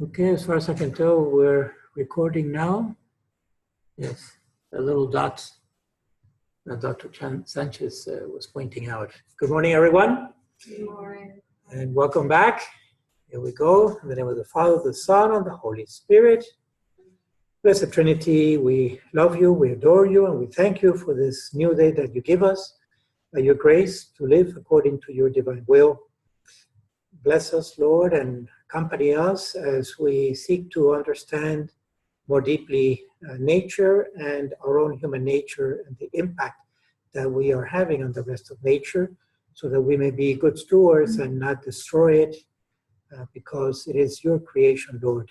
Okay, as far as I can tell, we're recording now. Yes, the little dots that Dr. Sanchez was pointing out. Good morning, everyone. Good morning. And welcome back. Here we go. In the name of the Father, the Son, and the Holy Spirit. Blessed Trinity, we love you, we adore you, and we thank you for this new day that you give us, by your grace to live according to your divine will. Bless us, Lord, and accompany us as we seek to understand more deeply nature and our own human nature and the impact that we are having on the rest of nature, so that we may be good stewards and not destroy it, because it is your creation, Lord.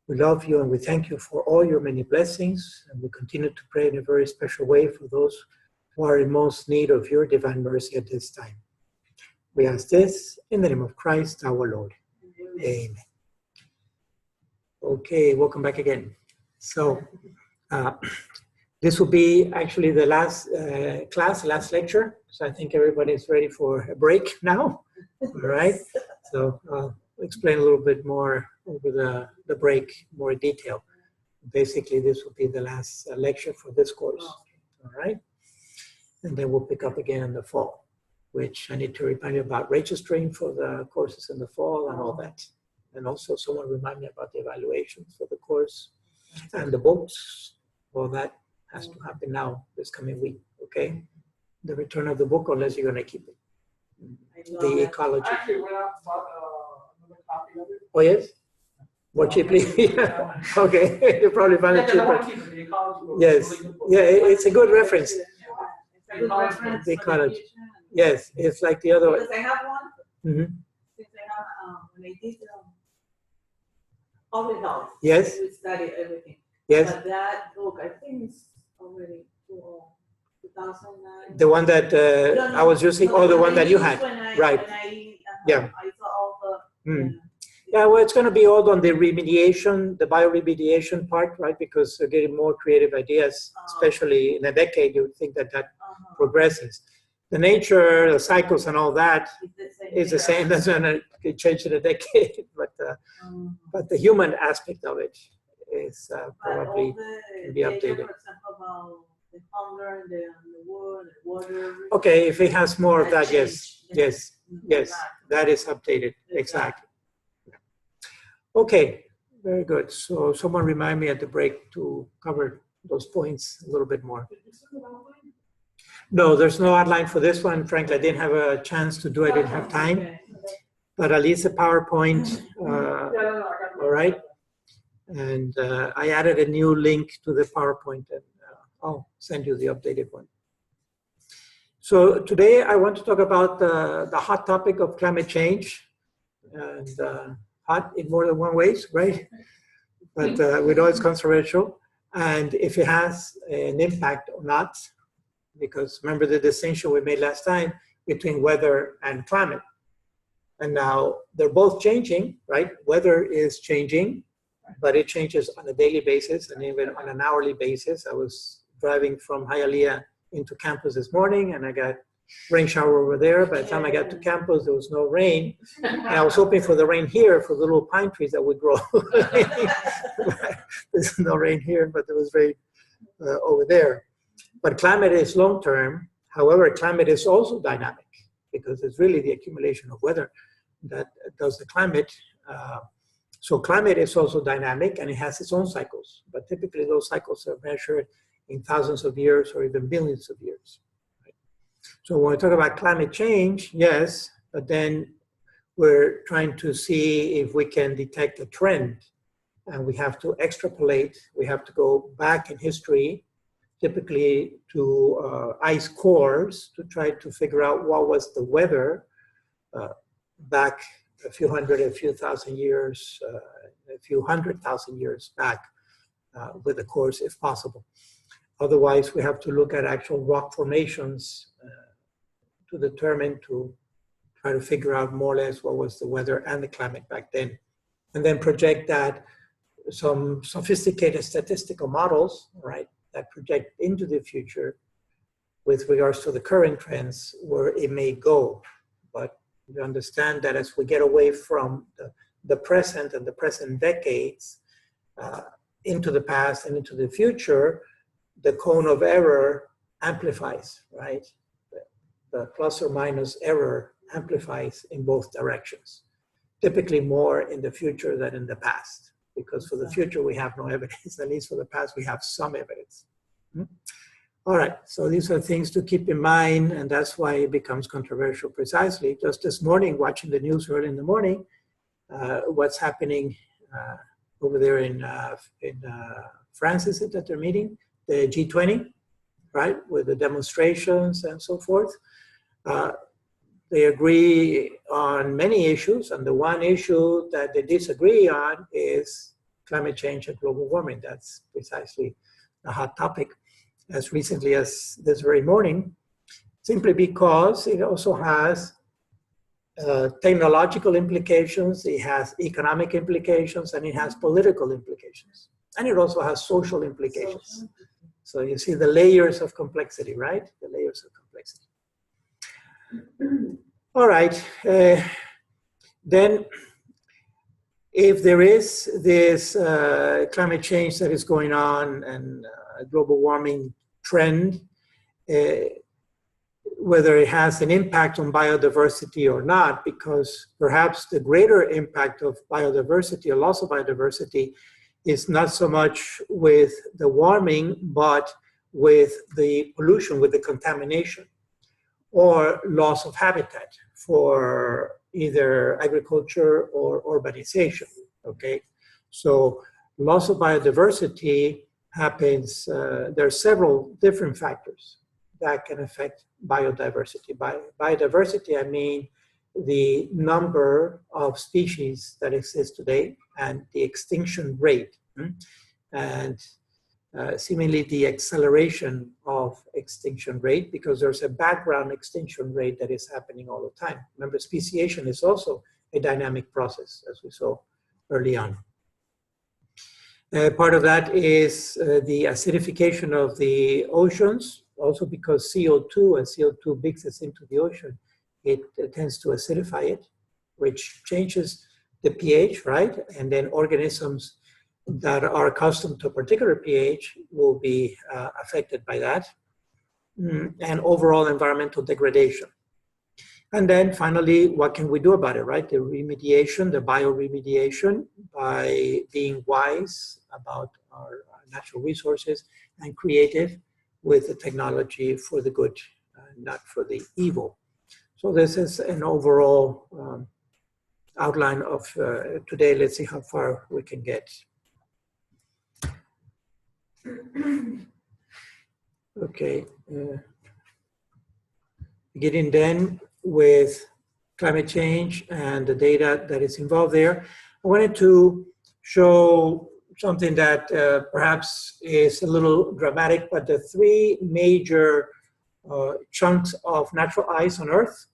We love you and we thank you for all your many blessings, and we continue to pray in a very special way for those who are in most need of your divine mercy at this time. We ask this in the name of Christ our Lord. Amen. Okay, welcome back again. So this will be actually the last last lecture. So I think everybody is ready for a break now. All right. So I'll explain a little bit more over the break, more detail. Basically, this will be the last lecture for this course. All right. And then we'll pick up again in the fall, which I need to remind you about registering for the courses in the fall and all that. And also someone remind me about the evaluations for the course and the books. All that has to happen now, this coming week, okay? The return of the book, unless you're gonna keep it. The ecology. Actually, went out and bought another copy of it. Oh, yes? More cheaply? Yeah. Okay, you probably find it Yeah, 'cause I wanna cheaper. keep it, the ecology book. Yes, Really good book. yeah, it's a good reference. It's a good reference The for ecology. future. Yes, it's like the other one. Because I have one, Mhm. since I have, when I did public health. Yes. We studied everything. Yes, But that book, I think it's already 2009. the one that I was using, or the one that you had, right. Yeah. I saw all the. Mm. Yeah, well, it's going to be all on the remediation, the bioremediation part, right? Because they're getting more creative ideas, especially in a decade, you would think that progresses. The nature, the cycles and all that is the same. That's going to change in a decade, but the human aspect of it is probably can be updated. For example, about the hunger, the wood, the water. Okay, if it has more of that, yes, change. yes, that is updated, exactly. Okay, very good. So someone remind me at the break to cover those points a little bit more. No, there's no outline for this one. Frankly, I didn't have a chance to do it. I didn't have time. But at least a PowerPoint, all right. And I added a new link to the PowerPoint, and I'll send you the updated one. So today I want to talk about the hot topic of climate change. And hot in more than one ways, right? But we know it's controversial. And if it has an impact or not, because remember the distinction we made last time between weather and climate. And now they're both changing, right? Weather is changing, but it changes on a daily basis and even on an hourly basis. I was driving from Hialeah into campus this morning and I got rain shower over there. By the time I got to campus, there was no rain. And I was hoping for the rain here for the little pine trees that would grow. There's no rain here, but there was rain over there. But climate is long-term. However, climate is also dynamic because it's really the accumulation of weather that does the climate. So climate is also dynamic and it has its own cycles. But typically those cycles are measured in thousands of years or even billions of years. So when we talk about climate change, yes, but then we're trying to see if we can detect a trend. And we have to extrapolate, we have to go back in history, typically to ice cores, to try to figure out what was the weather back a few thousand years, a few 100,000 years back with the cores if possible. Otherwise, we have to look at actual rock formations to determine, to try to figure out more or less what was the weather and the climate back then. And then project that, some sophisticated statistical models, right, that project into the future with regards to the current trends where it may go. But you understand that as we get away from the the present and the present decades into the past and into the future, the cone of error amplifies, right? The plus or minus error amplifies in both directions, typically more in the future than in the past, because for the future we have no evidence, at least for the past we have some evidence. All right, so these are things to keep in mind, and that's why it becomes controversial precisely. Just this morning, watching the news early in the morning, what's happening over there in France, is it, that they're meeting? The G20, right, with the demonstrations and so forth. They agree on many issues, and the one issue that they disagree on is climate change and global warming. That's precisely a hot topic as recently as this very morning, simply because it also has technological implications, it has economic implications, and it has political implications. And it also has social implications. So you see the layers of complexity, right? The layers of complexity. All right. Then, if there is this climate change that is going on and global warming trend, whether it has an impact on biodiversity or not, because perhaps the greater impact of biodiversity or loss of biodiversity is not so much with the warming, but with the pollution, with the contamination, or loss of habitat for either agriculture or urbanization, okay? So loss of biodiversity happens, there are several different factors that can affect biodiversity. By biodiversity, I mean the number of species that exist today and the extinction rate, and seemingly the acceleration of extinction rate, because there's a background extinction rate that is happening all the time. Remember, speciation is also a dynamic process, as we saw early on. Part of that is the acidification of the oceans, also because CO2 and CO2 mixes into the ocean, it tends to acidify it, which changes the pH, right? And then organisms that are accustomed to a particular pH will be affected by that, and overall environmental degradation. And then finally, what can we do about it, right? The remediation, the bioremediation, by being wise about our natural resources and creative with the technology for the good, not for the evil. So this is an overall outline of today. Let's see how far we can get. Okay, beginning then with climate change and the data that is involved there. I wanted to show something that perhaps is a little dramatic, but the three major chunks of natural ice on Earth,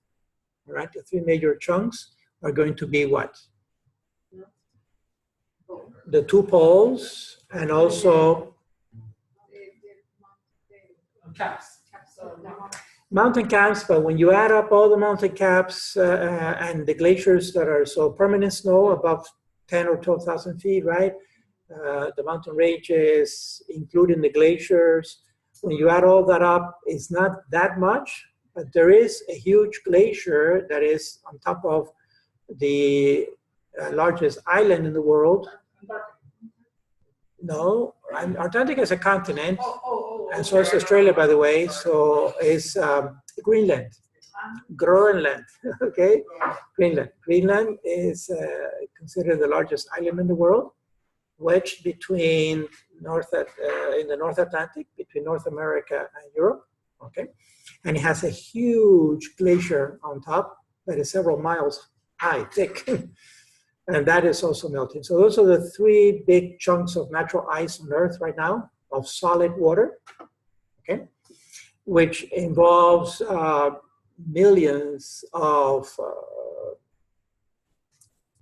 all right, the three major chunks are going to be what? The two poles, and also Caps. mountain caps, but when you add up all the mountain caps and the glaciers that are so permanent snow above 10 or 12,000 feet, right? The mountain ranges, including the glaciers, when you add all that up, it's not that much, but there is a huge glacier that is on top of the largest island in the world. No, Antarctica is a continent, and so is Australia, by the way, so is Greenland, okay? Greenland. Greenland is considered the largest island in the world, wedged between in the North Atlantic, between North America and Europe, okay? And it has a huge glacier on top that is several miles high, thick. And that is also melting. So those are the three big chunks of natural ice on Earth right now, of solid water, okay? Which involves millions of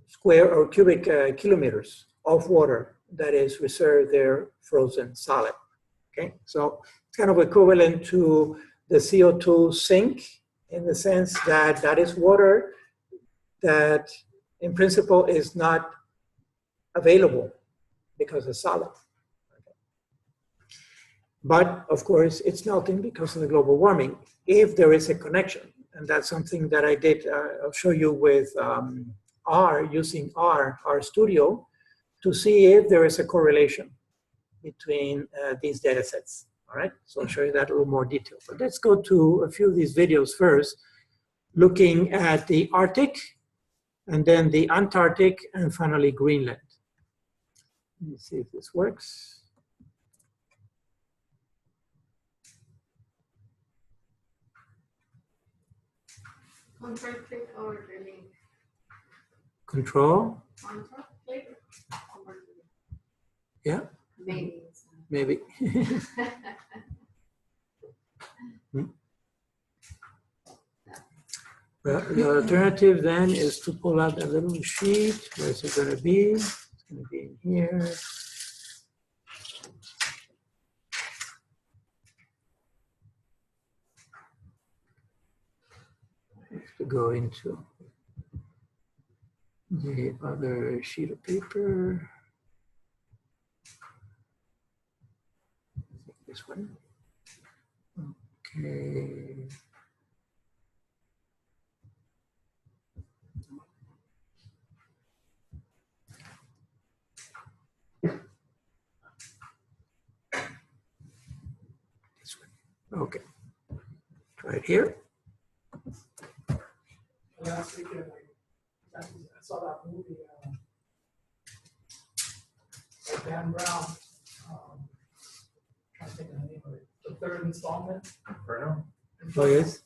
square or cubic kilometers of water that is reserved there, frozen solid, okay? So it's kind of equivalent to the CO2 sink, in the sense that that is water that in principle, is not available because it's solid. But of course, it's melting because of the global warming, if there is a connection. And that's something that I did, I'll show you with R, using R Studio, to see if there is a correlation between these data sets. All right, so I'll show you that in a little more detail. But let's go to a few of these videos first, looking at the Arctic, and then the Antarctic, and finally Greenland. Let me see if this works. Control click or the link. Control? Control click or the Yeah, maybe. maybe. Well, the alternative then is to pull out a little sheet. Where's it going to be? It's going to be in here. I have to go into the other sheet of paper. This one. Okay. This one. Okay. Try it here. Last weekend, I saw that movie, by Dan Brown. Trying to think of the name of it. The third installment. Inferno? Oh, yes.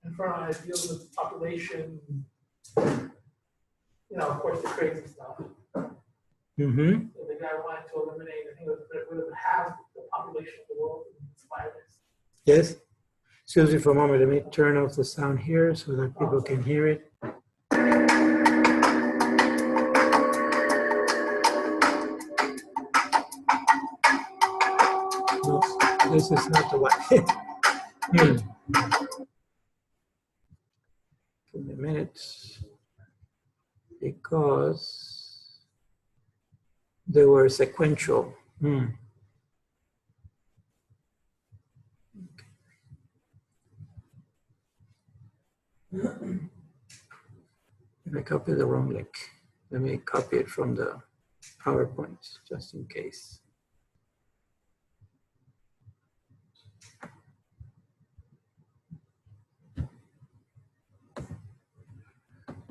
Inferno, it deals with population. You know, of course, the crazy stuff. Mm-hmm. So the guy wanted to eliminate, I think it would have halved the population of the world in this virus. Yes. Excuse me for a moment. Let me turn off the sound here so that people can hear it. No, this is not the one. Give me a minute. Because they were sequential. If I copy the wrong link, let me copy it from the PowerPoint just in case.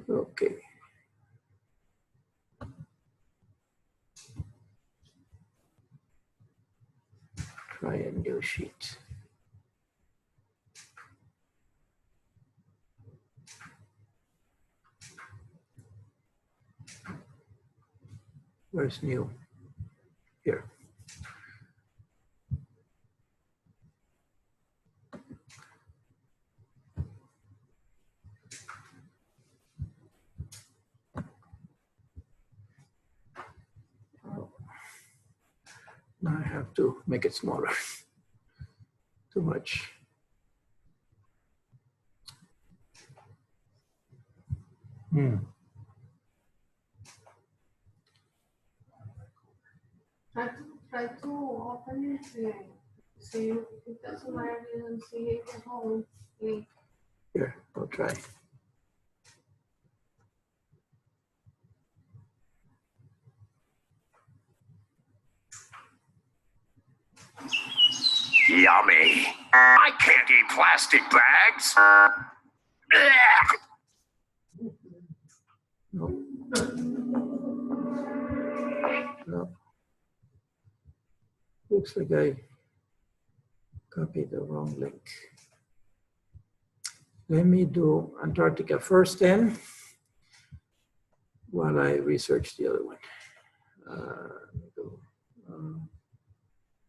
Okay. Try a new sheet. Where's new? Here. Now I have to make it smaller. Too much. Try to open it. See if it doesn't work, you don't see the whole link. Here, I'll try. Yummy. I can't eat plastic bags. No. No. Looks like I copied the wrong link. Let me do Antarctica first then, while I research the other one. Let me go.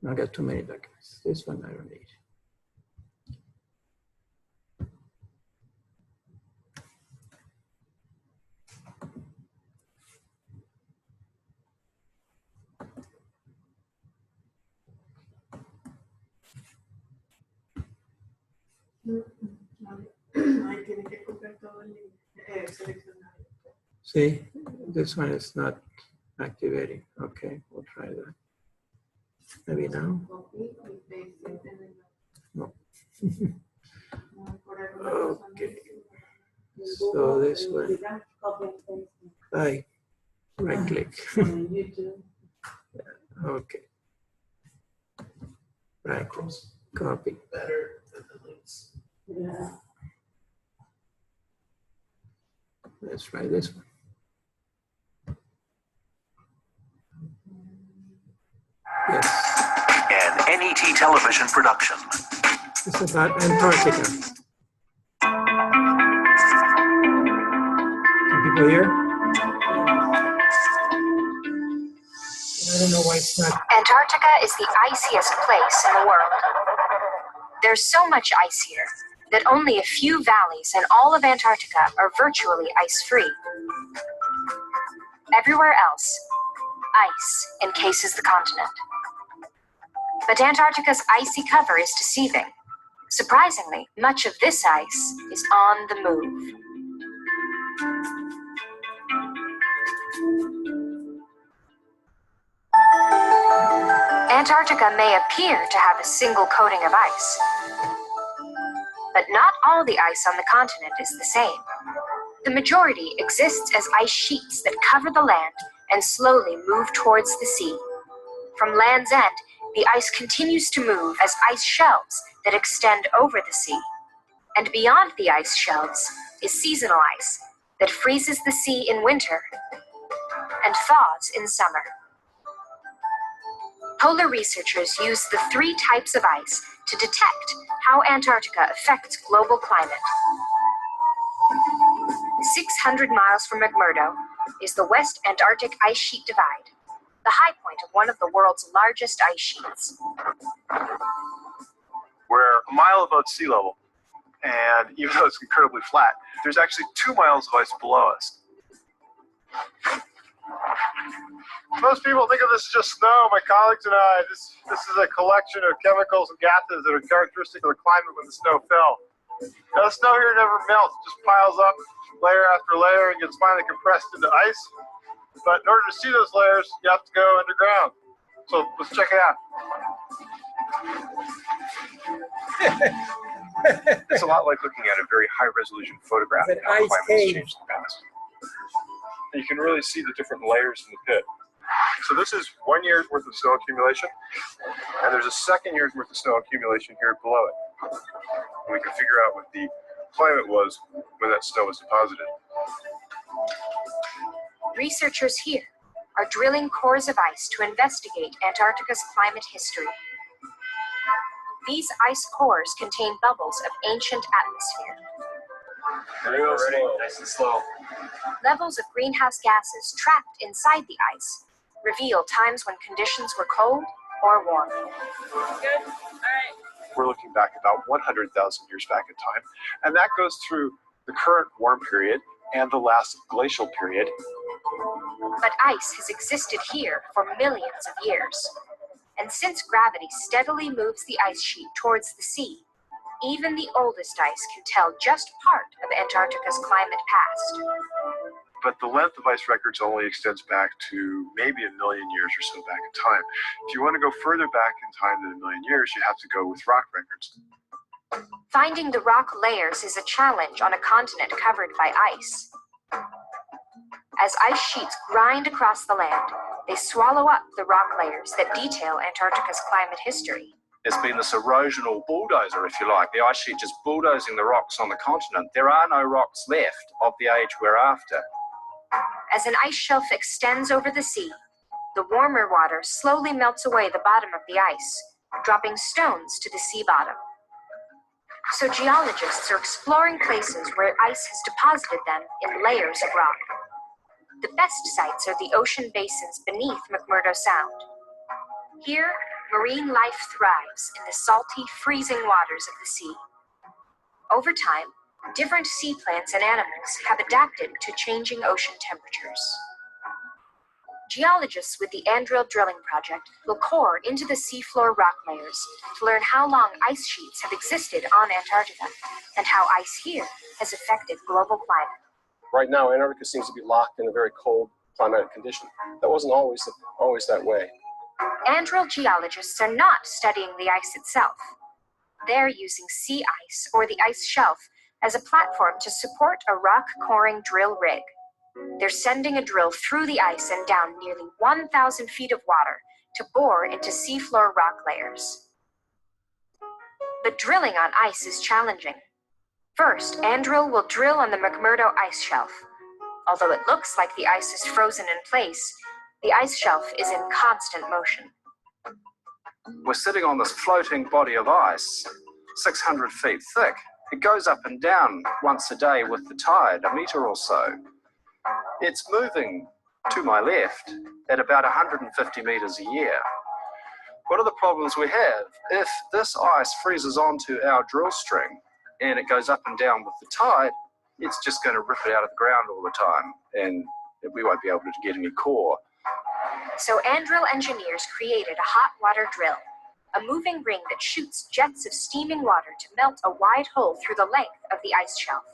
I got too many documents. This one I don't need. Ahí tiene que copiar todo el link, seleccionar. See, this one is not activating. Okay, we'll try that. Maybe now. No. Okay. So this one, I right click. Okay. Right, copy. Better than the links. Yeah. Let's try this one. Yes, An NET television production. it's about Antarctica. Can people hear? I don't know why it's not. Antarctica is the iciest place in the world. There's so much ice here that only a few valleys in all of Antarctica are virtually ice-free. Everywhere else, ice encases the continent. But Antarctica's icy cover is deceiving. Surprisingly, much of this ice is on the move. Antarctica may appear to have a single coating of ice, but not all the ice on the continent is the same. The majority exists as ice sheets that cover the land and slowly move towards the sea. From land's end, the ice continues to move as ice shelves that extend over the sea. And beyond the ice shelves is seasonal ice that freezes the sea in winter and thaws in summer. Polar researchers use the three types of ice to detect how Antarctica affects global climate. 600 miles from McMurdo is the West Antarctic Ice Sheet Divide, the high point of one of the world's largest ice sheets. We're a mile above sea level, and even though it's incredibly flat, there's actually 2 miles of ice below us. Most people think of this as just snow. My colleagues and I, this is a collection of chemicals and gases that are characteristic of the climate when the snow fell. Now, the snow here never melts, it just piles up layer after layer and gets finally compressed into ice. But in order to see those layers, you have to go underground. So let's check it out. It's a lot like looking at a very high-resolution photograph It's an of how ice climate cave. has changed in the past. And you can really see the different layers in the pit. So this is 1 year's worth of snow accumulation, and there's a second year's worth of snow accumulation here below it. And we can figure out what the climate was when that snow was deposited. Researchers here are drilling cores of ice to investigate Antarctica's climate history. These ice cores contain bubbles of ancient atmosphere. Real slow. Nice and slow. Levels of greenhouse gases trapped inside the ice reveal times when conditions were cold or warm. Good. All right. We're looking back about 100,000 years back in time, and that goes through the current warm period and the last glacial period. But ice has existed here for millions of years. And since gravity steadily moves the ice sheet towards the sea, even the oldest ice can tell just part of Antarctica's climate past. But the length of ice records only extends back to maybe 1 million years or so back in time. If you want to go further back in time than 1 million years, you have to go with rock records. Finding the rock layers is a challenge on a continent covered by ice. As ice sheets grind across the land, they swallow up the rock layers that detail Antarctica's climate history. There's been this erosional bulldozer, if you like, the ice sheet just bulldozing the rocks on the continent. There are no rocks left of the age we're after. As an ice shelf extends over the sea, the warmer water slowly melts away the bottom of the ice, dropping stones to the sea bottom. So geologists are exploring places where ice has deposited them in layers of rock. The best sites are the ocean basins beneath McMurdo Sound. Here, marine life thrives in the salty, freezing waters of the sea. Over time, different sea plants and animals have adapted to changing ocean temperatures. Geologists with the Andrill Drilling Project will core into the seafloor rock layers to learn how long ice sheets have existed on Antarctica and how ice here has affected global climate. Right now, Antarctica seems to be locked in a very cold climatic condition. That wasn't always that way. Andril geologists are not studying the ice itself. They're using sea ice, or the ice shelf, as a platform to support a rock coring drill rig. They're sending a drill through the ice and down nearly 1,000 feet of water to bore into seafloor rock layers. But drilling on ice is challenging. First, Andril will drill on the McMurdo ice shelf. Although it looks like the ice is frozen in place, the ice shelf is in constant motion. We're sitting on this floating body of ice, 600 feet thick. It goes up and down once a day with the tide, a meter or so. It's moving to my left at about 150 meters a year. What are the problems we have? If this ice freezes onto our drill string and it goes up and down with the tide, it's just going to rip it out of the ground all the time, and we won't be able to get any core. So Andril engineers created a hot water drill, a moving ring that shoots jets of steaming water to melt a wide hole through the length of the ice shelf.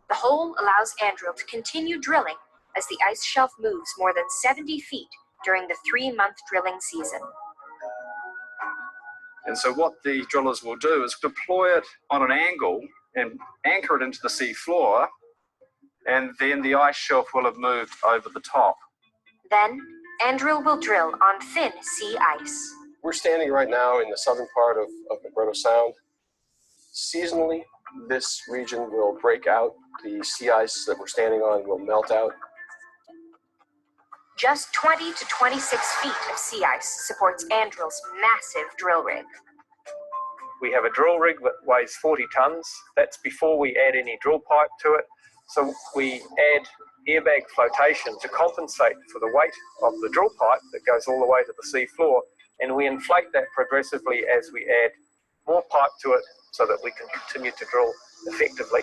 The hole allows Andril to continue drilling as the ice shelf moves more than 70 feet during the 3-month drilling season. And so what the drillers will do is deploy it on an angle and anchor it into the sea floor, and then the ice shelf will have moved over the top. Then, Andril will drill on thin sea ice. We're standing right now in the southern part of McMurdo Sound. Seasonally, this region will break out. The sea ice that we're standing on will melt out. Just 20 to 26 feet of sea ice supports Andril's massive drill rig. We have a drill rig that weighs 40 tons. That's before we add any drill pipe to it. So we add airbag flotation to compensate for the weight of the drill pipe that goes all the way to the sea floor. And we inflate that progressively as we add more pipe to it so that we can continue to drill effectively.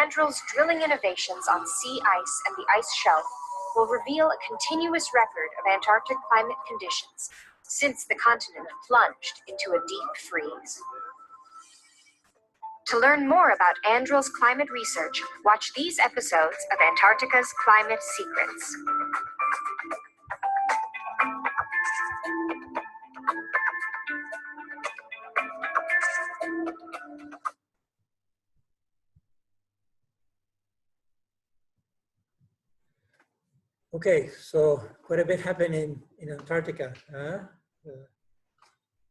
Andril's drilling innovations on sea ice and the ice shelf will reveal a continuous record of Antarctic climate conditions since the continent plunged into a deep freeze. To learn more about Andril's climate research, watch these episodes of Antarctica's Climate Secrets. Okay, so quite a bit happened in Antarctica.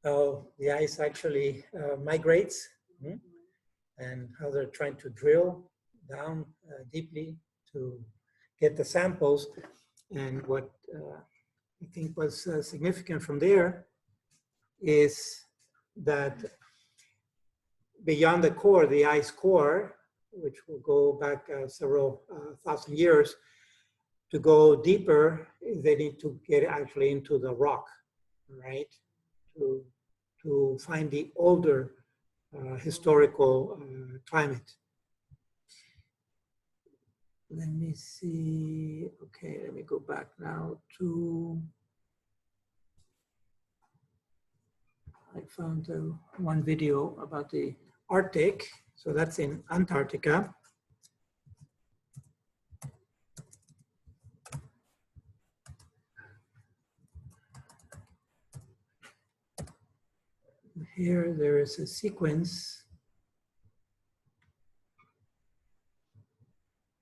How the ice actually migrates, and how they're trying to drill down deeply to get the samples. And what I think was significant from there is that beyond the core, the ice core, which will go back several thousand years, to go deeper, they need to get actually into the rock, right? To find the older historical climate. Let me see. Okay, let me go back now to, I found one video about the Arctic. So that's in Antarctica. Here there is a sequence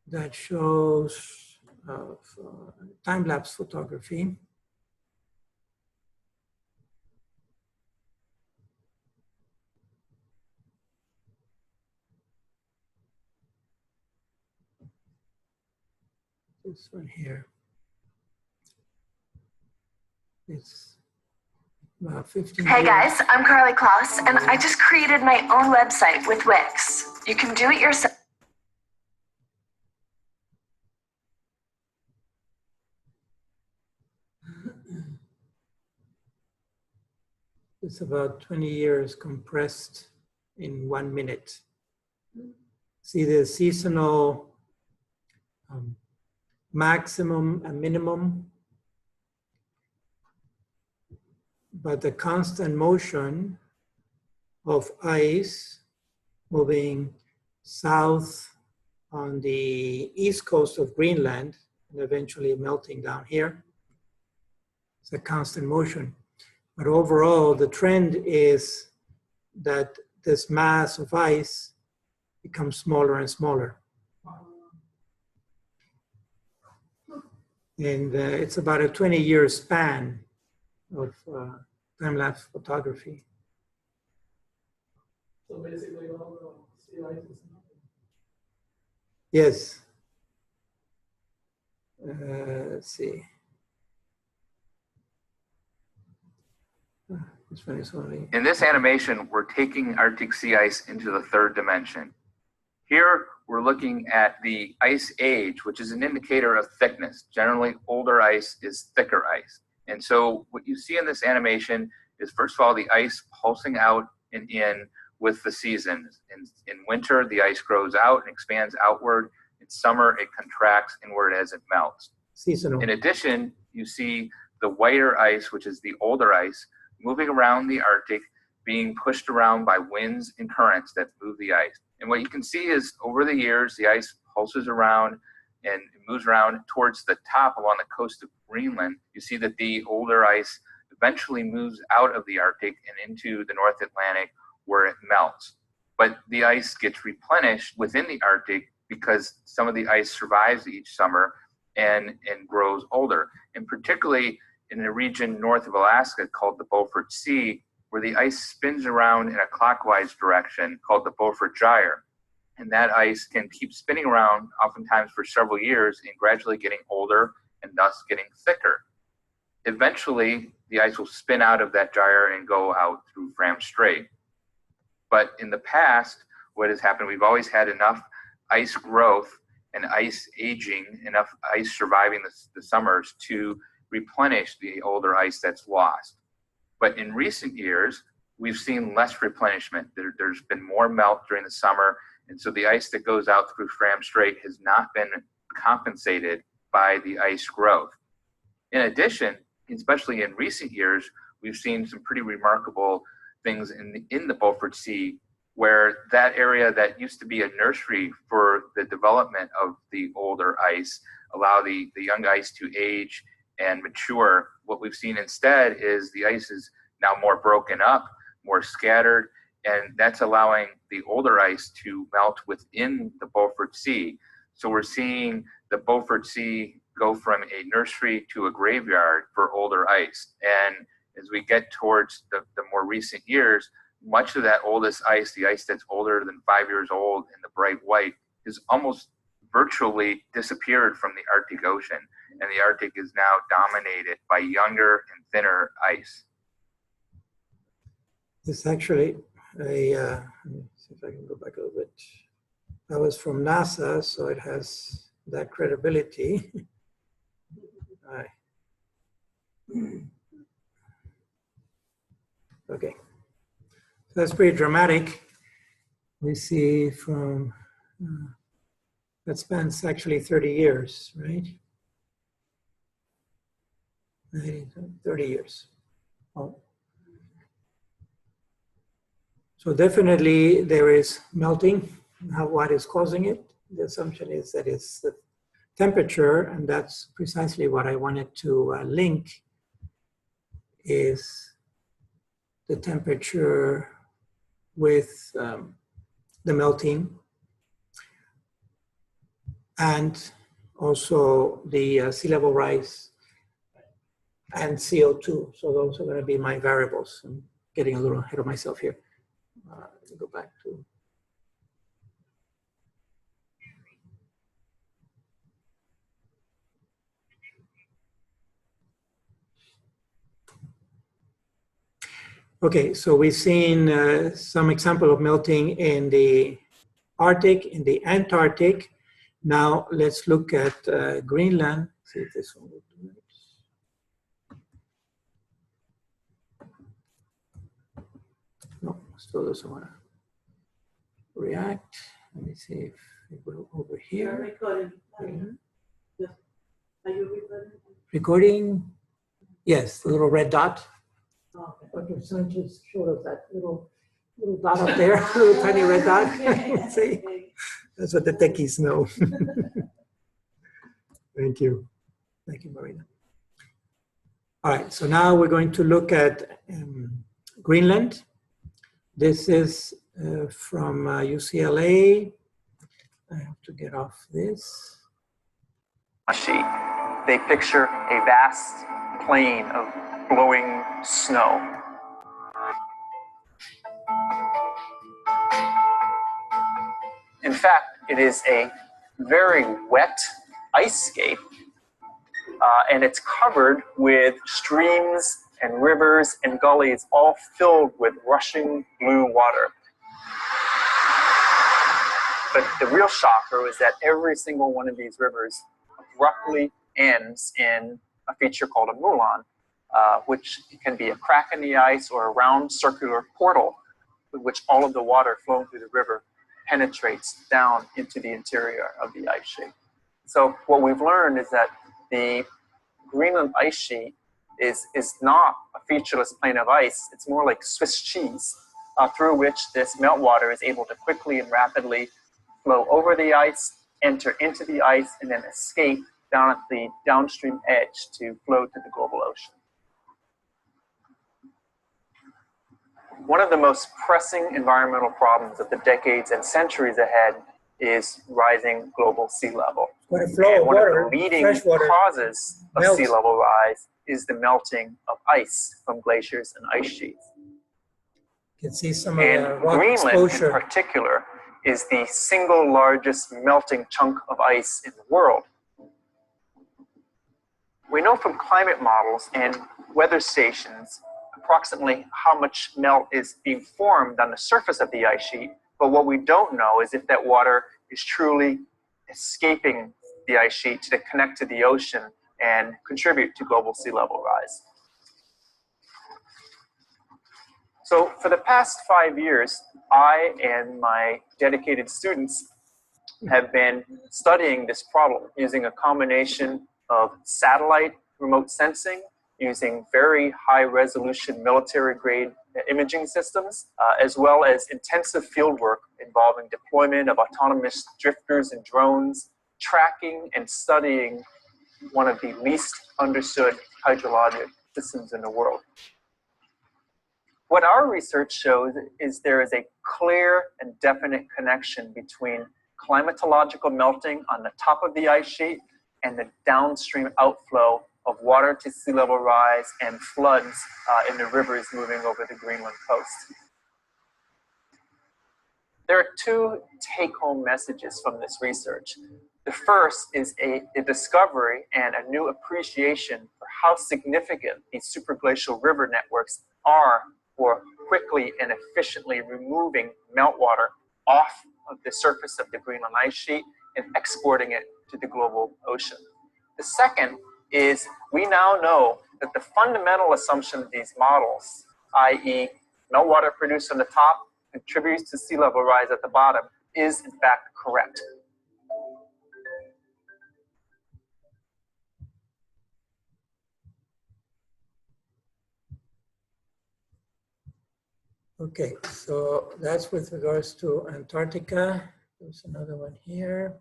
that shows time-lapse photography. This one here. It's about 15 Hey years. guys, I'm Carly Kloss, and I just created my own website with Wix. You can do it yourself. It's about 20 years compressed in 1 minute. See the seasonal maximum and minimum, but the constant motion of ice moving south on the east coast of Greenland and eventually melting down here. It's a constant motion. But overall, the trend is that this mass of ice becomes smaller and smaller. And it's about a 20-year span of time-lapse photography. So basically, all the sea ice is melting. Yes. Let's see. This one is only... In this animation, we're taking Arctic sea ice into the third dimension. Here, we're looking at the ice age, which is an indicator of thickness. Generally, older ice is thicker ice. And so what you see in this animation is, first of all, the ice pulsing out and in with the seasons. In winter, the ice grows out and expands outward. In summer, it contracts inward as it melts. Seasonal. In addition, you see the whiter ice, which is the older ice, moving around the Arctic, being pushed around by winds and currents that move the ice. And what you can see is over the years, the ice pulses around and it moves around towards the top along the coast of Greenland. You see that the older ice eventually moves out of the Arctic and into the North Atlantic where it melts. But the ice gets replenished within the Arctic because some of the ice survives each summer and grows older. And particularly in a region north of Alaska called the Beaufort Sea, where the ice spins around in a clockwise direction called the Beaufort Gyre. And that ice can keep spinning around oftentimes for several years and gradually getting older and thus getting thicker. Eventually, the ice will spin out of that gyre and go out through Fram Strait. But in the past, what has happened, we've always had enough ice growth and ice aging, enough ice surviving the summers to replenish the older ice that's lost. But in recent years, we've seen less replenishment. There's been more melt during the summer, and so the ice that goes out through Fram Strait has not been compensated by the ice growth. In addition, especially in recent years, we've seen some pretty remarkable things in the Beaufort Sea, where that area that used to be a nursery for the development of the older ice, allow the young ice to age and mature. What we've seen instead is the ice is now more broken up, more scattered, and that's allowing the older ice to melt within the Beaufort Sea. So we're seeing the Beaufort Sea go from a nursery to a graveyard for older ice. And as we get towards the more recent years, much of that oldest ice, the ice that's older than 5 years old and the bright white, is almost virtually disappeared from the Arctic Ocean. And the Arctic is now dominated by younger and thinner ice. It's actually let me see if I can go back a little bit. That was from NASA, so it has that credibility. All right. Okay. So that's pretty dramatic. We see from, that spans actually 30 years, right? 30 years. Oh. So definitely there is melting. What is causing it? The assumption is that it's the temperature, and that's precisely what I wanted to link, is the temperature with the melting, and also the sea level rise and CO2. So those are going to be my variables. I'm getting a little ahead of myself here. Let me go back to. Okay, so we've seen some example of melting in the Arctic, in the Antarctic. Now let's look at Greenland. See if this one will do it. No, still doesn't want to react. Let me see if it will over here. Recording. Yeah. Are you recording? Recording? Yes, the little red dot. Okay. Dr. Sanchez showed us that little dot up there, little tiny red dot. See? That's what the techies know. Thank you. Thank you, Marina. All right, so now we're going to look at Greenland. This is from UCLA. I have to get off this. Sheet. They picture a vast plain of blowing snow. In fact, it is a very wet icescape, and it's covered with streams and rivers and gullies, all filled with rushing blue water. But the real shocker is that every single one of these rivers abruptly ends in a feature called a moulin, which can be a crack in the ice or a round circular portal with which all of the water flowing through the river penetrates down into the interior of the ice sheet. So what we've learned is that the Greenland ice sheet is not a featureless plain of ice. It's more like Swiss cheese, through which this meltwater is able to quickly and rapidly flow over the ice, enter into the ice, and then escape down at the downstream edge to flow to the global ocean. One of the most pressing environmental problems of the decades and centuries ahead is rising global sea level. When a flow of one water, of the leading fresh water, causes of melts. sea level rise is the melting of ice from glaciers and ice sheets. You can see some of And the rock Greenland exposure. in particular is the single largest melting chunk of ice in the world. We know from climate models and weather stations approximately how much melt is being formed on the surface of the ice sheet, but what we don't know is if that water is truly escaping the ice sheet to connect to the ocean and contribute to global sea level rise. So for the past 5 years, I and my dedicated students have been studying this problem using a combination of satellite remote sensing, using very high resolution military grade imaging systems, as well as intensive field work involving deployment of autonomous drifters and drones, tracking and studying one of the least understood hydrologic systems in the world. What our research shows is there is a clear and definite connection between climatological melting on the top of the ice sheet and the downstream outflow of water to sea level rise and floods in the rivers moving over the Greenland coast. There are two take-home messages from this research. The first is a discovery and a new appreciation for how significant these superglacial river networks are for quickly and efficiently removing meltwater off of the surface of the Greenland ice sheet and exporting it to the global ocean. The second is we now know that the fundamental assumption of these models, i.e. meltwater produced on the top contributes to sea level rise at the bottom, is in fact correct. Okay, so that's with regards to Antarctica. There's another one here.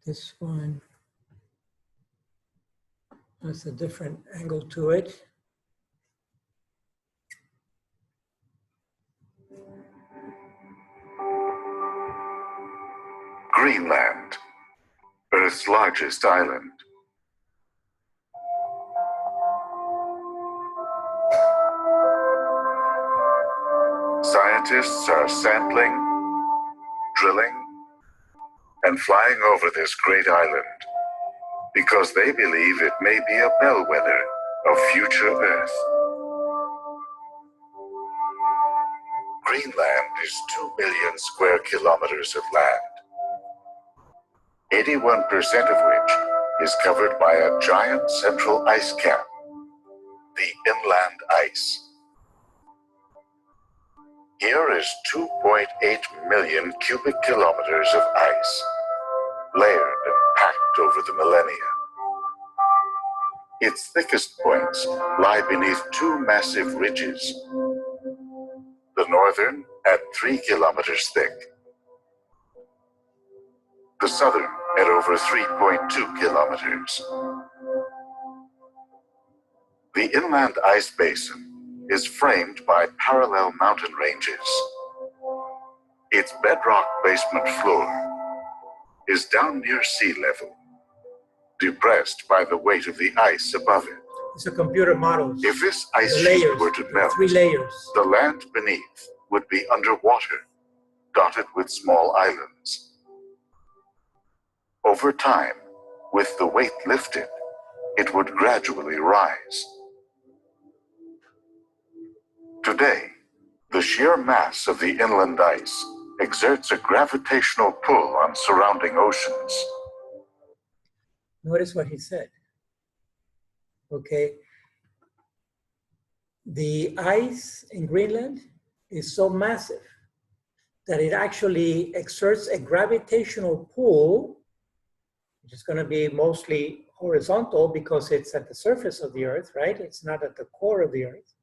This one has a different angle to it. Greenland, Earth's largest island. Scientists are sampling, drilling, and flying over this great island because they believe it may be a bellwether of future Earth. Greenland is 2 million square kilometers of land, 81% of which is covered by a giant central ice cap, the inland ice. Here is 2.8 million cubic kilometers of ice, layered and packed over the millennia. Its thickest points lie beneath two massive ridges, northern at 3 kilometers thick, the southern at over 3.2 kilometers. The inland ice basin is framed by parallel mountain ranges. Its bedrock basement floor is down near sea level, depressed by the weight of the ice above it. It's a computer model. If this ice The sheet layers, were to melt, 3 layers. the land beneath would be underwater, dotted with small islands. Over time, with the weight lifted, it would gradually rise. Today, the sheer mass of the inland ice exerts a gravitational pull on surrounding oceans. Notice what he said. Okay. The ice in Greenland is so massive that it actually exerts a gravitational pull, which is going to be mostly horizontal because it's at the surface of the Earth, right? It's not at the core of the Earth.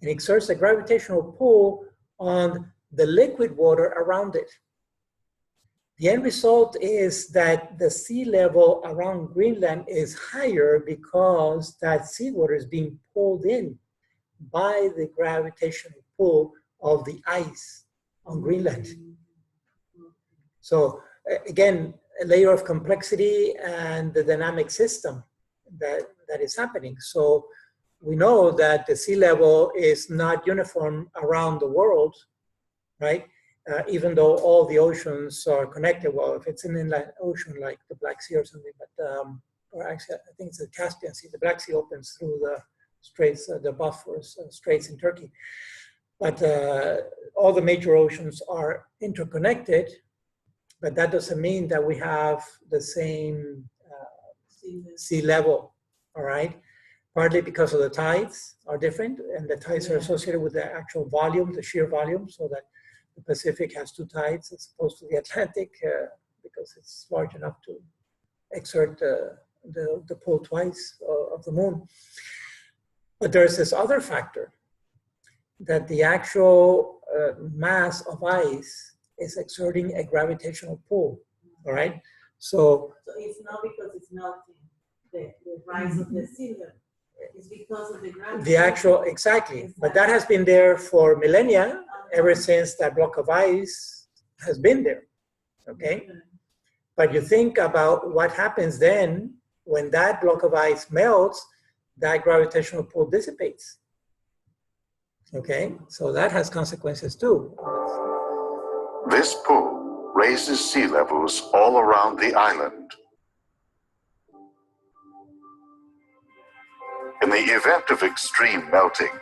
It exerts a gravitational pull on the liquid water around it. The end result is that the sea level around Greenland is higher because that seawater is being pulled in by the gravitational pull of the ice on Greenland. So again, a layer of complexity and the dynamic system that is happening. So we know that the sea level is not uniform around the world, right? Even though all the oceans are connected. Well, if it's an inland ocean like the Black Sea or something, but or actually I think it's the Caspian Sea. The Black Sea opens through the straits, the Bosphorus straits in Turkey. But all the major oceans are interconnected, but that doesn't mean that we have the same sea level, all right? Partly because of the tides are different, and the tides are associated with the actual volume, the sheer volume, so that the Pacific has 2 tides as opposed to the Atlantic because it's large enough to exert the pull twice of the moon. But there's this other factor that the actual mass of ice is exerting a gravitational pull, all right? So it's not because it's melting, the rise of the sea level. It's because of the gravity. The actual, exactly. But that has been there for millennia, ever since that block of ice has been there, okay? But you think about what happens then when that block of ice melts, that gravitational pull dissipates, okay? So that has consequences too. This pull raises sea levels all around the island. In the event of extreme melting,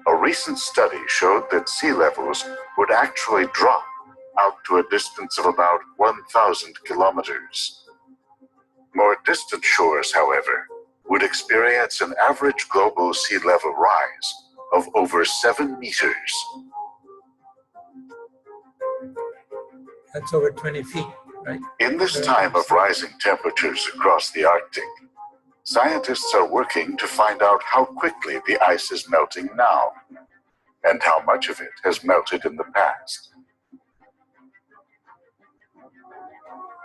a recent study showed that sea levels would actually drop out to a distance of about 1,000 kilometers. More distant shores, however, would experience an average global sea level rise of over 7 meters. That's over 20 feet, right? In this time of rising temperatures across the Arctic, scientists are working to find out how quickly the ice is melting now, and how much of it has melted in the past.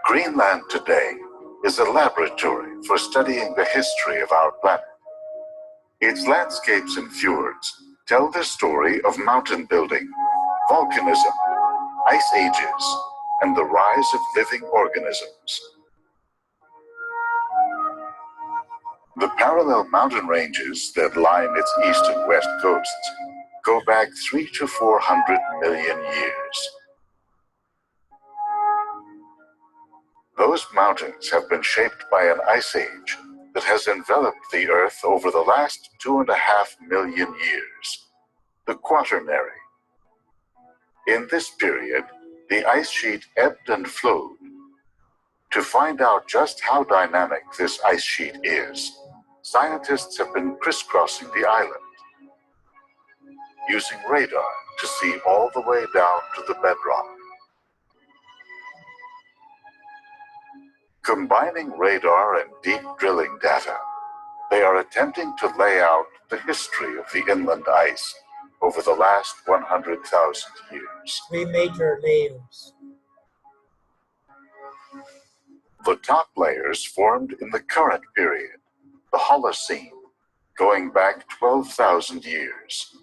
Greenland today is a laboratory for studying the history of our planet. Its landscapes and fjords tell the story of mountain building, volcanism, ice ages, and the rise of living organisms. The parallel mountain ranges that line its east and west coasts go back 300 to 400 million years. Those mountains have been shaped by an ice age that has enveloped the Earth over the last 2.5 million years, the Quaternary. In this period, the ice sheet ebbed and flowed. To find out just how dynamic this ice sheet is, scientists have been crisscrossing the island, using radar to see all the way down to the bedrock. Combining radar and deep drilling data, they are attempting to lay out the history of the inland ice over the last 100,000 years. 3 major layers. The top layers formed in the current period, the Holocene, going back 12,000 years.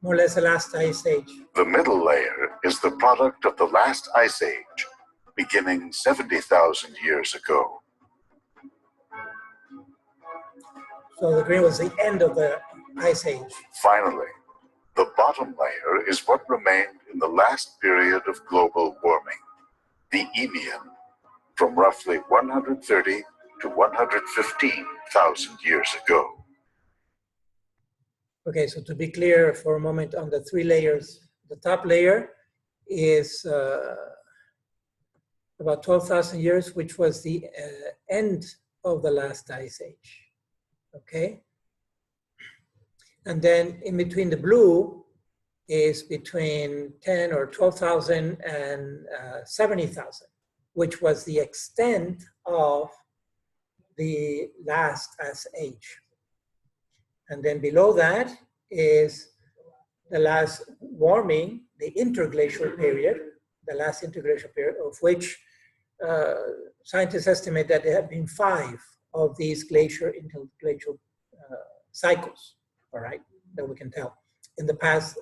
More or less the last ice age. The middle layer is the product of the last ice age, beginning 70,000 years ago. So the green was the end of the ice age. Finally, the bottom layer is what remained in the last period of global warming, the Eemian, from roughly 130 to 115,000 years ago. Okay, so to be clear for a moment on the 3 layers, the top layer is about 12,000 years, which was the end of the last ice age. Okay? And then in between the blue is between 10 or 12,000 and 70,000, which was the extent of the last ice age. And then below that is the last warming, the interglacial period, the last interglacial period, of which scientists estimate that there have been 5 of these glacial cycles, all right, that we can tell, in the past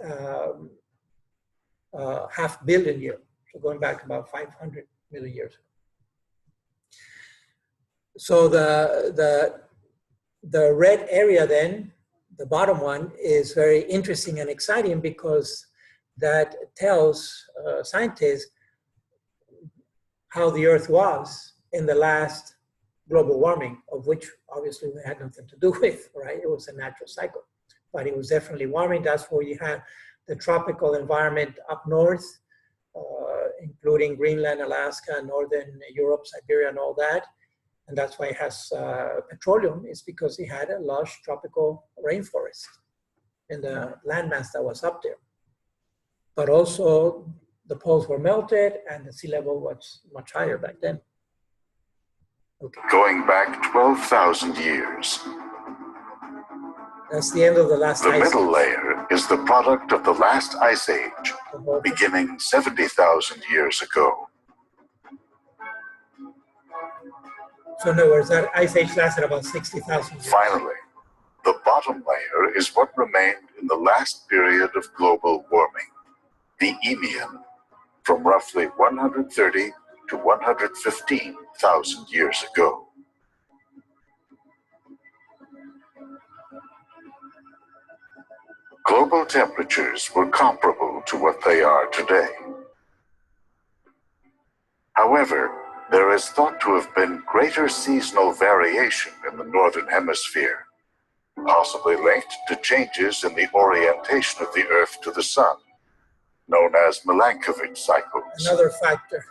half billion years, so going back about 500 million years. So the red area then, the bottom one, is very interesting and exciting because that tells scientists how the Earth was in the last global warming, of which obviously we had nothing to do with, right? It was a natural cycle, but it was definitely warming. That's where you have the tropical environment up north, including Greenland, Alaska, Northern Europe, Siberia, and all that. And that's why it has petroleum, is because it had a lush tropical rainforest in the landmass that was up there. But also the poles were melted and the sea level was much higher back then. Okay. Going back 12,000 years. That's the end of the last ice age. The middle layer is the product of the last ice age, beginning 70,000 years ago. So in other words, that ice age lasted about 60,000 years. Finally, the bottom layer is what remained in the last period of global warming, the Eemian, from roughly 130 to 115,000 years ago. Global temperatures were comparable to what they are today. However, there is thought to have been greater seasonal variation in the northern hemisphere, possibly linked to changes in the orientation of the Earth to the sun, known as Milankovitch cycles. Another factor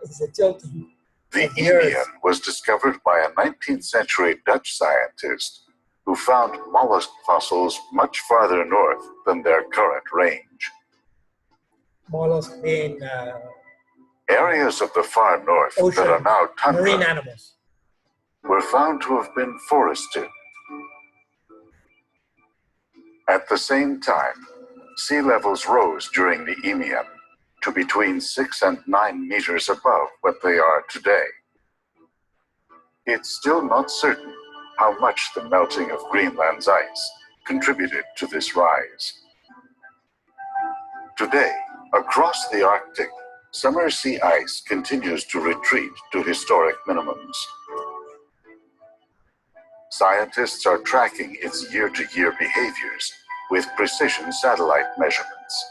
is the tilting. The Eemian was discovered by a 19th century Dutch scientist who found mollusk fossils much farther north than their current range. Mollusk being areas of the far north that are now tundra marine animals were found to have been forested. At the same time, sea levels rose during the Eemian to between 6 and 9 meters above what they are today. It's still not certain how much the melting of Greenland's ice contributed to this rise. Today, across the Arctic, summer sea ice continues to retreat to historic minimums. Scientists are tracking its year-to-year behaviors with precision satellite measurements.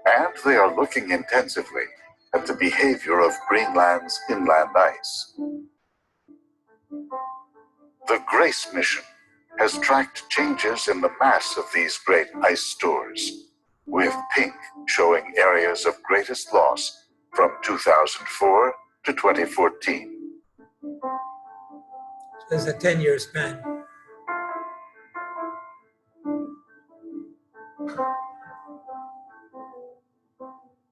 And they are looking intensively at the behavior of Greenland's inland ice. The GRACE mission has tracked changes in the mass of these great ice stores, with pink showing areas of greatest loss from 2004 to 2014. There's a 10-year span.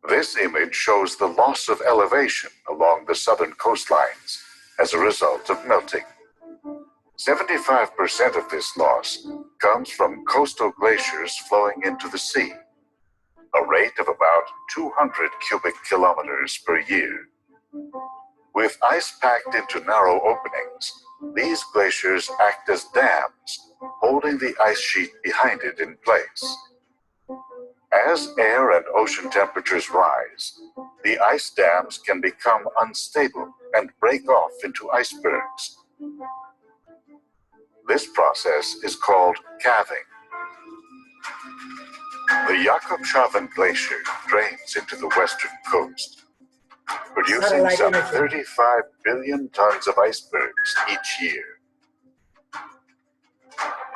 This image shows the loss of elevation along the southern coastlines as a result of melting. 75% of this loss comes from coastal glaciers flowing into the sea, a rate of about 200 cubic kilometers per year. With ice packed into narrow openings, these glaciers act as dams, holding the ice sheet behind it in place. As air and ocean temperatures rise, the ice dams can become unstable and break off into icebergs. This process is called calving. The Jakobshavn Glacier drains into the western coast, producing some 35 billion tons of icebergs each year.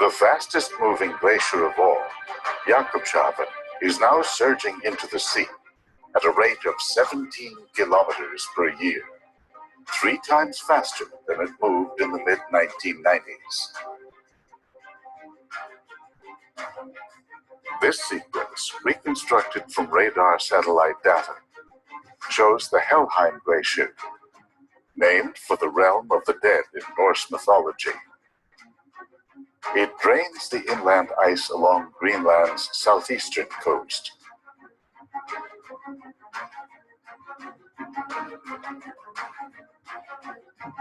The fastest moving glacier of all, Jakobshavn, is now surging into the sea at a rate of 17 kilometers per year, 3 times faster than it moved in the mid-1990s. This sequence, reconstructed from radar satellite data, shows the Helheim Glacier, named for the realm of the dead in Norse mythology. It drains the inland ice along Greenland's southeastern coast.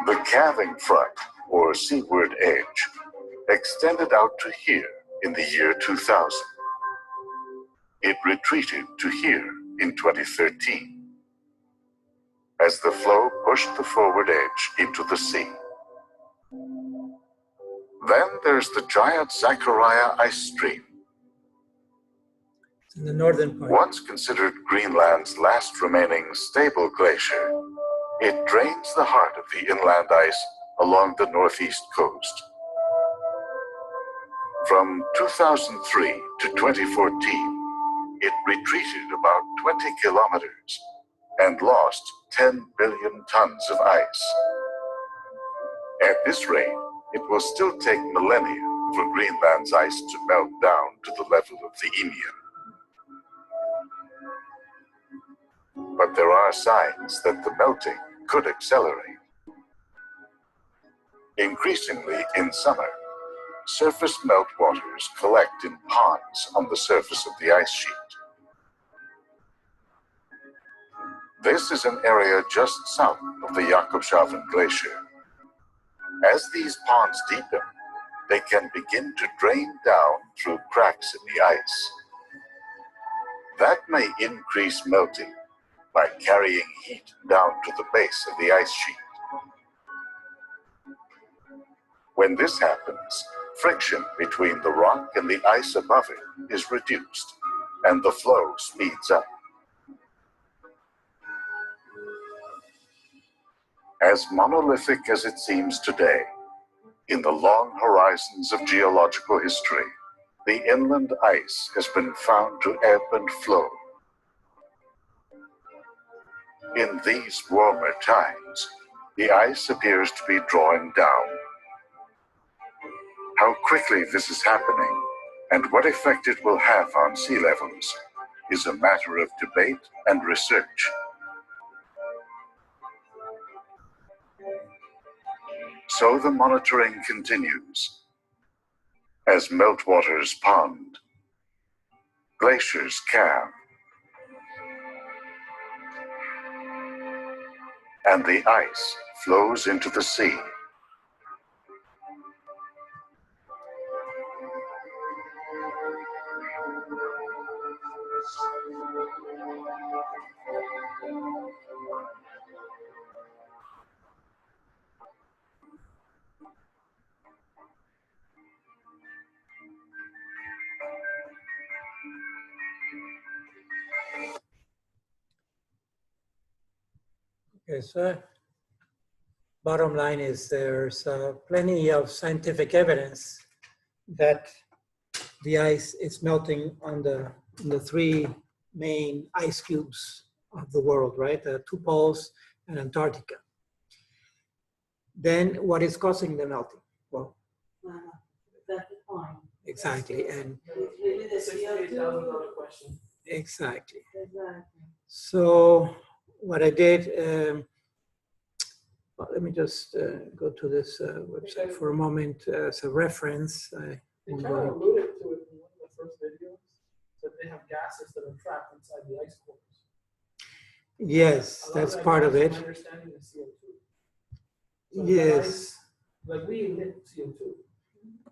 The calving front, or seaward edge, extended out to here in the year 2000. It retreated to here in 2013, as the flow pushed the forward edge into the sea. Then there's the giant Zachariah ice stream. In the northern part. Once considered Greenland's last remaining stable glacier, it drains the heart of the inland ice along the northeast coast. From 2003 to 2014, it retreated about 20 kilometers and lost 10 billion tons of ice. At this rate, it will still take millennia for Greenland's ice to melt down to the level of the Inian. But there are signs that the melting could accelerate. Increasingly in summer, surface meltwaters collect in ponds on the surface of the ice sheet. This is an area just south of the Jakobshavn Glacier. As these ponds deepen, they can begin to drain down through cracks in the ice. That may increase melting by carrying heat down to the base of the ice sheet. When this happens, friction between the rock and the ice above it is reduced, and the flow speeds up. As monolithic as it seems today, in the long horizons of geological history, the inland ice has been found to ebb and flow. In these warmer times, the ice appears to be drawing down. How quickly this is happening and what effect it will have on sea levels is a matter of debate and research. So the monitoring continues. As meltwaters pond, glaciers calve, and the ice flows into the sea. Okay, so bottom line is there's plenty of scientific evidence that the ice is melting on the 3 main ice cubes of the world, right? The 2 poles and Antarctica. Then what is causing the melting? Well, That's the point. exactly, and It's really the CO2. exactly. Exactly. So what I did, Well, let me just go to this website for a moment as a reference. They kind of alluded to it in one of the first videos, that they have gases that are trapped inside the ice cores. Yes, that's part of it. My understanding is CO2. So Yes. Ice, like we emit CO2,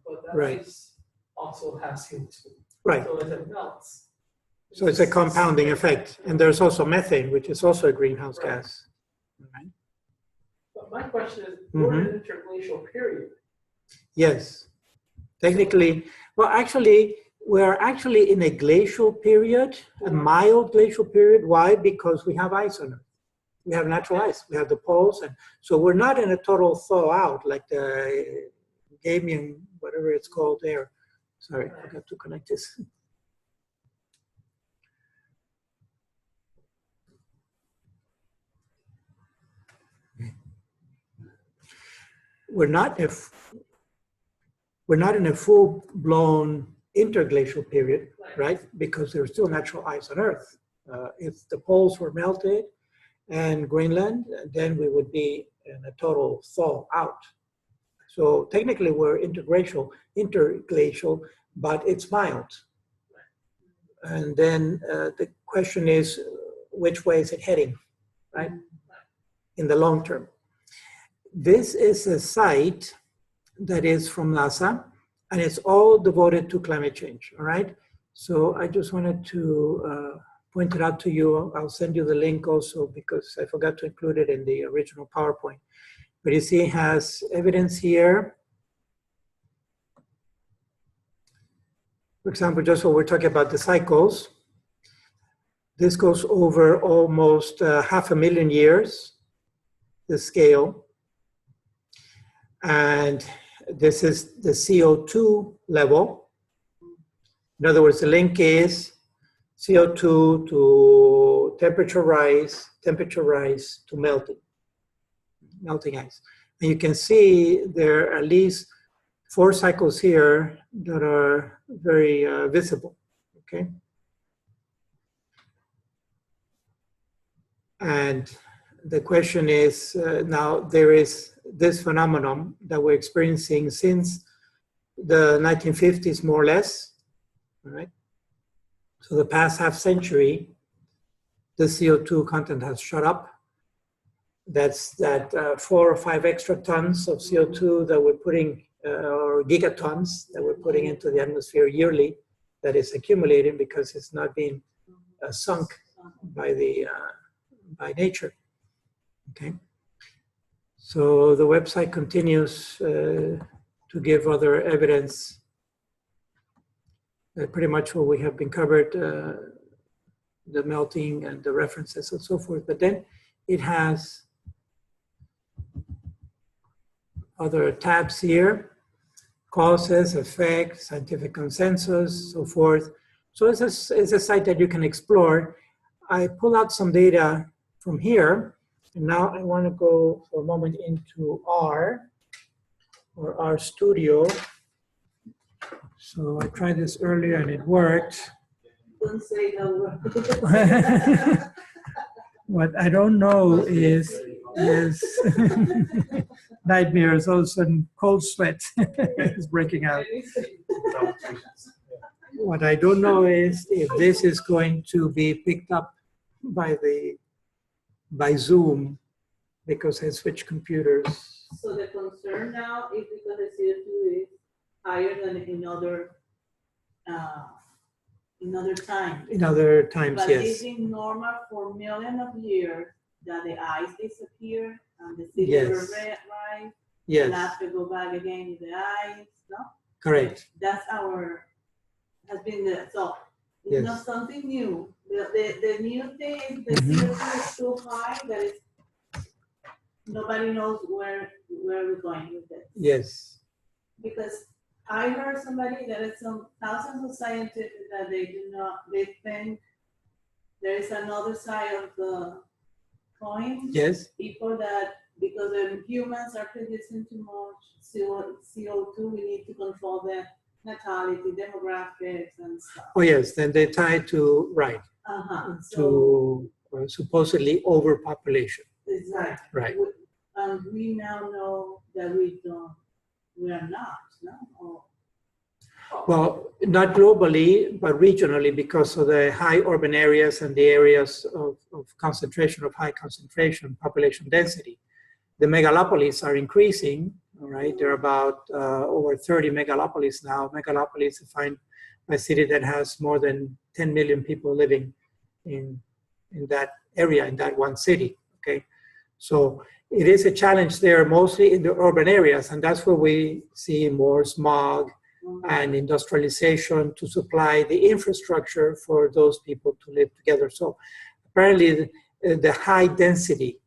but that Right. ice also has CO2. Right. So as it melts. So it's a compounding effect. And there's also methane, which is also a greenhouse gas. Right. But my question is, we're in an interglacial period. Yes. Technically, well, actually, we're actually in a glacial period, a mild glacial period. Why? Because we have ice on Earth. We have natural ice. We have the poles. And so we're not in a total thaw out like the Gamian, whatever it's called there. Sorry, I forgot to connect this. We're not in a full-blown interglacial period, right? Because there's still natural ice on Earth. If the poles were melted and Greenland, then we would be in a total thaw out. So technically we're interglacial, but it's mild. And then the question is, which way is it heading, right? In the long term. This is a site that is from NASA, and it's all devoted to climate change, all right? So I just wanted to point it out to you. I'll send you the link also because I forgot to include it in the original PowerPoint. But you see it has evidence here. For example, just what we're talking about the cycles. This goes over almost 500,000 years, the scale. And this is the CO2 level. In other words, the link is CO2 to temperature rise to melting ice. And you can see there are at least 4 cycles here that are very visible, okay? And the question is, now there is this phenomenon that we're experiencing since the 1950s, more or less, all right? So the past half century, the CO2 content has shot up. That's that 4 or 5 extra tons of CO2 that we're putting, or gigatons that we're putting into the atmosphere yearly, that is accumulating because it's not being sunk by the by nature. Okay. So the website continues to give other evidence. Pretty much what we have been covered, the melting and the references and so forth. But then it has other tabs here, causes, effects, scientific consensus, so forth. So it's a site that you can explore. I pull out some data from here, and now I want to go for a moment into R, or R Studio. So I tried this earlier and it worked. Don't say no word. What I don't know is nightmares, all of a sudden cold sweat is breaking out. What I don't know is if this is going to be picked up by Zoom, because I switched computers. So the concern now is because the CO2 is higher than in other times. In other times, but yes. it's been normal for millions of years that the ice disappear and the sea Yes. level rise. Yes. And after go back again with the ice, no? Correct. That's has been the, so it's Yes. not something new. The new thing is the CO2 is too high that it's, nobody knows where we're going with this. Yes. Because I heard somebody that it's some thousands of scientists that they think there is another side of the coin. Yes. People that, because the humans are producing too much CO2, we need to control the natality, demographics, and stuff. Oh yes, then they tie to, right, So, to supposedly overpopulation. exactly. Right. and we now know that we are not, no? Or, Well, not globally, but regionally, because of the high urban areas and the areas of concentration, of high concentration, population density. The megalopolis are increasing, all right? There are about over 30 megalopolis now. Megalopolis is defined by a city that has more than 10 million people living in that area, in that one city, okay? So it is a challenge there, mostly in the urban areas, and that's where we see more smog and industrialization to supply the infrastructure for those people to live together. So apparently the high density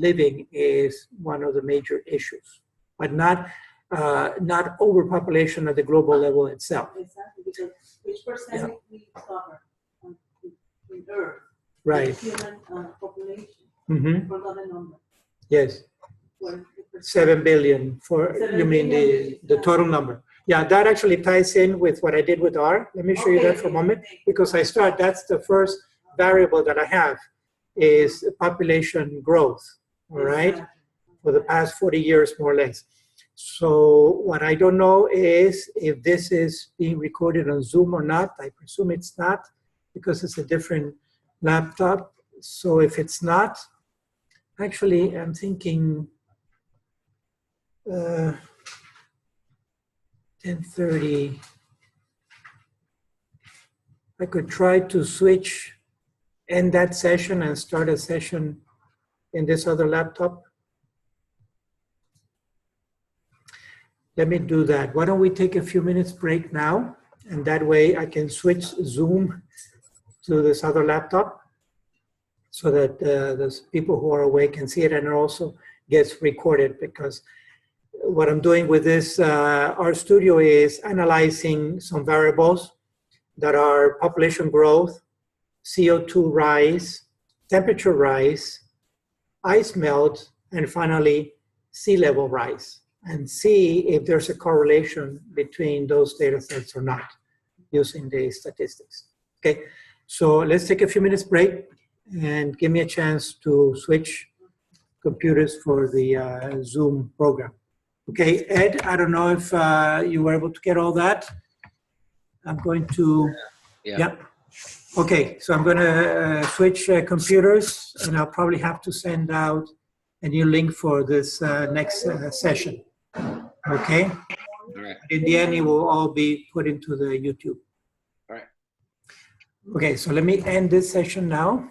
living is one of the major issues, but not overpopulation at the global level itself. exactly, because which percentage we cover in Earth, Right. the human population, Mm-hmm. forgot the number. Yes. 7 billion for, 7 you mean billion, the total number. Yeah, that actually ties in with what I did with R. Let me show you Okay, that for a moment, because that's the first variable that I have is population growth, all right, Exactly. for the past 40 years, more or less. So what I don't know is if this is being recorded on Zoom or not. I presume it's not, because it's a different laptop. So if it's not, actually, I'm thinking 10:30. I could try to end that session and start a session in this other laptop. Let me do that. Why don't we take a few minutes break now? And that way I can switch Zoom to this other laptop so that the people who are awake can see it, and it also gets recorded, because what I'm doing with this RStudio is analyzing some variables that are population growth, CO2 rise, temperature rise, ice melt, and finally sea level rise, and see if there's a correlation between those data sets or not using the statistics. Okay, so let's take a few minutes break and give me a chance to switch computers for the Zoom program. Okay, Ed, I don't know if you were able to get all that. I'm going to, yep. Okay, so I'm going to switch computers, and I'll probably have to send out a new link for this next session. Okay? All right. In the end, it will all be put into the YouTube. All right. Okay, so let me end this session now.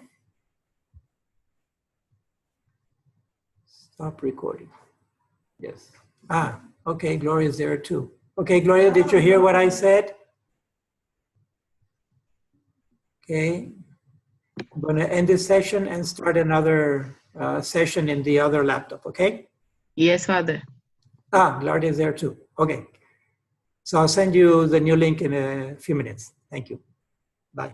Stop recording. Yes. Ah, okay, Gloria's there too. Okay, Gloria, did you hear what I said? Okay, I'm going to end this session and start another session in the other laptop, okay? Yes, Father. Ah, Gloria is there too. Okay. So I'll send you the new link in a few minutes. Thank you. Bye.